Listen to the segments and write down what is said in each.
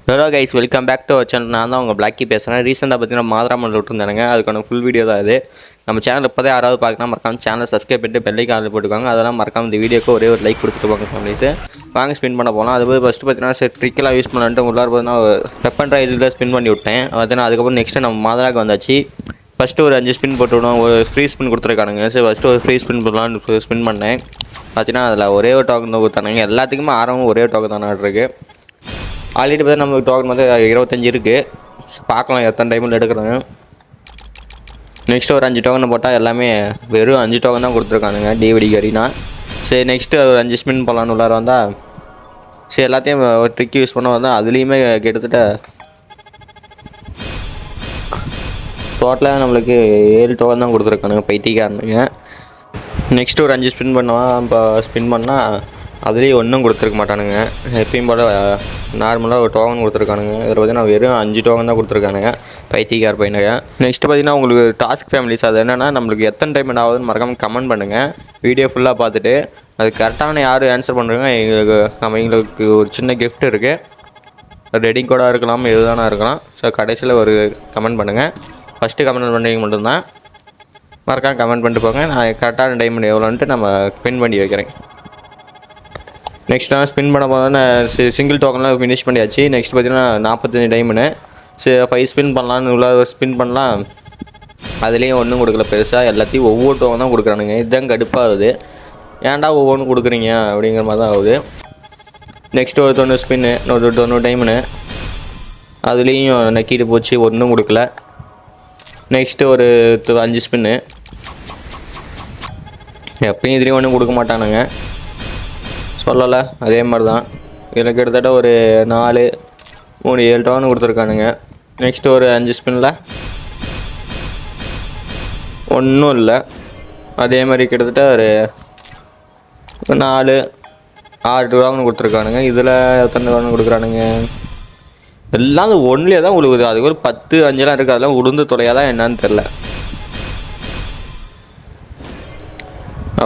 Hello guys, welcome back to our channel. நான் தான் உங்கள் பிளாக்கி பேசுகிறேன். ரீசெண்டாக பார்த்தீங்கன்னா மாதராமல் விட்டுருந்தானுங்க. அதுக்கான ஃபுல் வீடியோ தான் இது. நம்ம சேனல் இப்போதே யாராவது பார்க்கலாம், மறக்காம சேனலை சப்ஸ்கிரைப் பண்ணிட்டு பெல்லைக்கு ஆள் போட்டுக்கோங்க. அதெல்லாம் மறக்காம இந்த வீடியோக்கு ஒரே ஒரு லைக் கொடுத்துட்டு போங்க ஃபேமிலிஸு. வாங்க ஸ்பின் பண்ண போகலாம். அது போய் ஃபஸ்ட்டு பார்த்தீங்கன்னா ட்ரிக்கெல்லாம் யூஸ் பண்ணிட்டு உள்ளார பார்த்தீங்கன்னா வெப்பன் ட்ரைஸில் ஸ்பின் பண்ணி விட்டேன். பார்த்தீங்கன்னா அதுக்கப்புறம் நெக்ஸ்ட்டு நம்ம மாதராக்கு வந்தாச்சு. ஃபஸ்ட்டு ஒரு 5 ஸ்பின் போட்டு விடுவோம். ஒரு ஃப்ரீ ஸ்பின் கொடுத்துருக்கானுங்க. சரி, ஃபஸ்ட்டு ஒரு ஃப்ரீ ஸ்பின் போடலான்னு ஸ்பின் பண்ணேன். பார்த்தீங்கன்னா அதில் ஒரே ஒரு டோக்கன் தான் கொடுத்தானுங்க. எல்லாத்துக்குமே ஆரம்பம் ஒரே ஒரு டோக்கன் தானே இருக்குது. ஆல்ரெடி பார்த்தா நமக்கு டோக்கன் வந்து 25 இருக்குது. பார்க்கலாம் எத்தனை டைமில் எடுக்கிறாங்க. நெக்ஸ்ட்டு ஒரு 5 டோக்கனை போட்டால் எல்லாமே வெறும் 5 டோக்கன் தான் கொடுத்துருக்கானுங்க டிவிடி கறினா. சரி, நெக்ஸ்ட்டு ஒரு 5 ஸ்பின் போடலான்னு உள்ளார வந்தால் சரி எல்லாத்தையும் ஒரு ட்ரிக் யூஸ் பண்ண வந்தால் அதுலேயுமே கிட்டத்தட்ட டோட்டலாக நம்மளுக்கு 7 டோக்கன் தான் கொடுத்துருக்கானுங்க பைத்தியக்காரனுங்க. நெக்ஸ்ட்டு ஒரு 5 ஸ்பின் பண்ணுவான். இப்போ ஸ்பின் பண்ணால் அதுலேயும் ஒன்றும் கொடுத்துருக்க மாட்டானுங்க. எப்பயும் போல் நார்மலாக ஒரு டோக்கன் கொடுத்துருக்கானுங்க. இதில் பார்த்தீங்கன்னா வெறும் 5 டோக்கன் தான் கொடுத்துருக்கானுங்க பைத்தியக்கார பையனுங்க. நெக்ஸ்ட்டு பார்த்தீங்கன்னா உங்களுக்கு டாஸ்க் ஃபேமிலிஸ் அது என்னென்னா நம்மளுக்கு எத்தனை டைம் ஆகுதுன்னு மறக்காமல் கமெண்ட் பண்ணுங்கள். வீடியோ ஃபுல்லாக பார்த்துட்டு அது கரெக்டான யார் ஆன்சர் பண்ணுறாங்க எங்களுக்கு ஒரு சின்ன கிஃப்ட் இருக்குது. ரெடிங் கோடாக இருக்கலாம், எதுதானா இருக்கலாம். ஸோ கடைசியில் ஒரு கமெண்ட் பண்ணுங்கள். ஃபஸ்ட்டு கமெண்ட் பண்ணுறீங்க மட்டும்தான் மறக்காமல் கமெண்ட் பண்ணிட்டு போங்க. நான் கரெக்டான டைம் எவ்வளோன்ட்டு நம்ம பின் பண்ணி வைக்கிறேன். நெக்ஸ்ட் நான் ஸ்பின் பண்ண போனால் சிங்கிள் டோக்கன்லாம் ஃபினிஷ் பண்ணியாச்சு. நெக்ஸ்ட் பார்த்தீங்கன்னா 45 டைமு. சரி, 5 ஸ்பின் பண்ணலான்னு உள்ள ஸ்பின் பண்ணலாம். அதுலேயும் ஒன்றும் கொடுக்கல பெருசாக. எல்லாத்தையும் ஒவ்வொரு டோக்கன் தான் கொடுக்குறானுங்க. இதுதான் கடுப்பாகுது. ஏன்டா ஒவ்வொன்றும் கொடுக்குறீங்க அப்படிங்கிற மாதிரி தான் ஆகுது. நெக்ஸ்ட்டு ஒரு 90 ஸ்பின்னு, ஒரு 90 டைமுன்னு. அதுலேயும் நக்கிட்டு போச்சு, ஒன்றும் கொடுக்கல. நெக்ஸ்ட்டு ஒரு 5 ஸ்பின்னு. எப்பயும் இதுலேயும் ஒன்றும் கொடுக்க மாட்டானுங்க, சொல்லலை. அதே மாதிரி தான் இதில் கிட்டத்தட்ட ஒரு 4 3 7 டோக்கன் கொடுத்துருக்கானுங்க. நெக்ஸ்ட்டு ஒரு 5 ஸ்பின்னில் ஒன்றும் இல்லை. அதே மாதிரி கிட்டத்தட்ட ஒரு 4 6 டோக்கன் கொடுத்துருக்கானுங்க. இதில் எத்தனை டோக்கன் கொடுக்குறானுங்க? எல்லாம் அது ஒன்றிலே தான் உழுகுது. அதுக்கு ஒரு 10 5 இருக்குது. அதெல்லாம் உளுந்து தொலையாதான் என்னான்னு தெரில.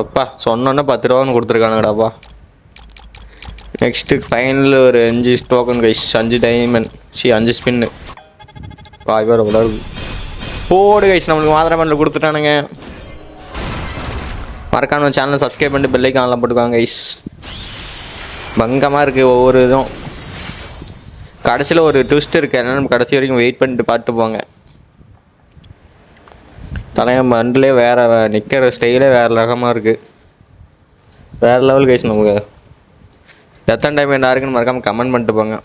அப்பா சொன்னோன்னே 10 டோக்கன் கொடுத்துருக்கானுங்கடாப்பா. நெக்ஸ்ட்டு ஃபைனல் ஒரு 5 டோக்கன் கைஸ், 5 டைமண்ட் 5 ஸ்பின்னு. வேறு உடல் போடு கைஸ், நம்மளுக்கு மாதராமனில் கொடுத்துட்டானுங்க. மறக்காம சேனலை சப்ஸ்கிரைப் பண்ணிட்டு பெல்லைக்கு ஆன்லாம் போட்டுக்காங்க கைஸ். பங்கமாக இருக்குது ஒவ்வொரு இதுவும். கடைசியில் ஒரு ட்விஸ்ட் இருக்குது. என்னென்னு நம்ம கடைசி வரைக்கும் வெயிட் பண்ணிட்டு பார்த்து போங்க. தலையம் மண்டிலே வேறு நிற்கிற ஸ்டைலே வேறு ரகமாக இருக்குது. வேறு லெவல் கைஸ். நமக்கு எத்தனை டைம் என்ன இருக்குன்னு மறக்காமல் கமெண்ட் பண்ணிட்டு போங்க.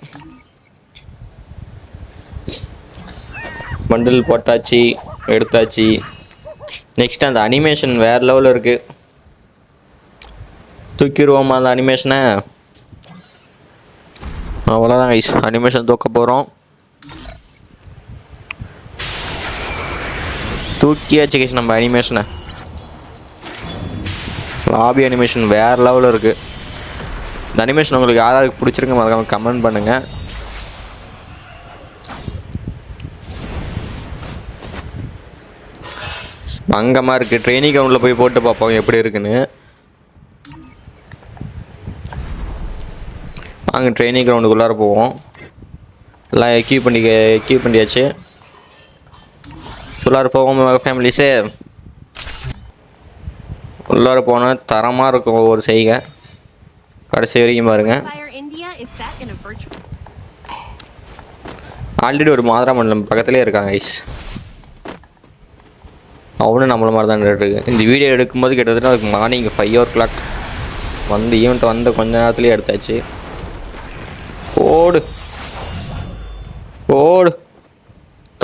பண்டில் போட்டாச்சு, எடுத்தாச்சு. நெக்ஸ்ட் அந்த அனிமேஷன் வேறு லெவலில் இருக்குது. தூக்கிடுவோமா அந்த அனிமேஷனை? அவ்வளோதான் கைஸ், அனிமேஷன் தூக்க போகிறோம். தூக்கியாச்சு கைஸ் நம்ம அனிமேஷனை. லாபி அனிமேஷன் வேறு லெவலில் இருக்குது. இந்த அனிமேஷன் உங்களுக்கு யாராருக்கு பிடிச்சிருக்கு மறக்காம கமெண்ட் பண்ணுங்கள். பங்கமாக இருக்குது. ட்ரைனிங் கிரவுண்டில் போய் போட்டு பார்ப்போம் எப்படி இருக்குன்னு. வாங்க ட்ரைனிங் கிரவுண்டுக்குள்ளார போவோம். எல்லாம் எக்யூப் பண்ணியாச்சு. உள்ளார போவோம் ஃபேமிலிஸே. உள்ளார போனால் தரமாக இருக்கும் ஒவ்வொரு செய்கை. கடைசி வரைக்கும் பாருங்க. ஆல்ரெடி ஒரு மாதராமண்டலம் பக்கத்துலேயே இருக்காங்க ஐஸ். அவனும் நம்மள மாதிரி தான் இருக்கு. இந்த வீடியோ எடுக்கும்போது கிட்டத்தட்ட அதுக்கு மார்னிங் 5 o'clock வந்து ஈவெண்ட் வந்து கொஞ்ச நேரத்துலேயே எடுத்தாச்சு. ஓடு ஓடு,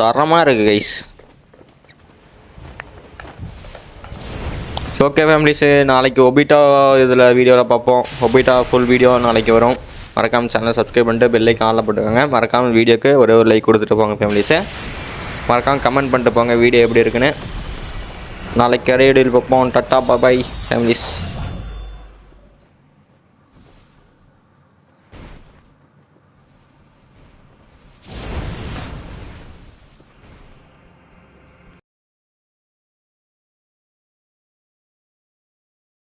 தரமாக இருக்குது கைஸ். ஓகே ஃபேமிலிஸு, நாளைக்கு ஒபிட்டா இதில் வீடியோவில் பார்ப்போம். ஒபிட்டா ஃபுல் வீடியோ நாளைக்கு வரும். மறக்காமல் சேனலை சப்ஸ்கிரைப் பண்ணிட்டு பெல்லைக்கு ஆன்ல போட்டுக்கோங்க. மறக்காமல் வீடியோக்கு ஒரே ஒரு லைக் கொடுத்துட்டு போங்க ஃபேமிலிஸை. மறக்காமல் கமெண்ட் பண்ணிட்டு போங்க வீடியோ எப்படி இருக்குன்னு. நாளைக்கு வீடியோவில் பார்ப்போம். டட்டா பாய் ஃபேமிலிஸ்.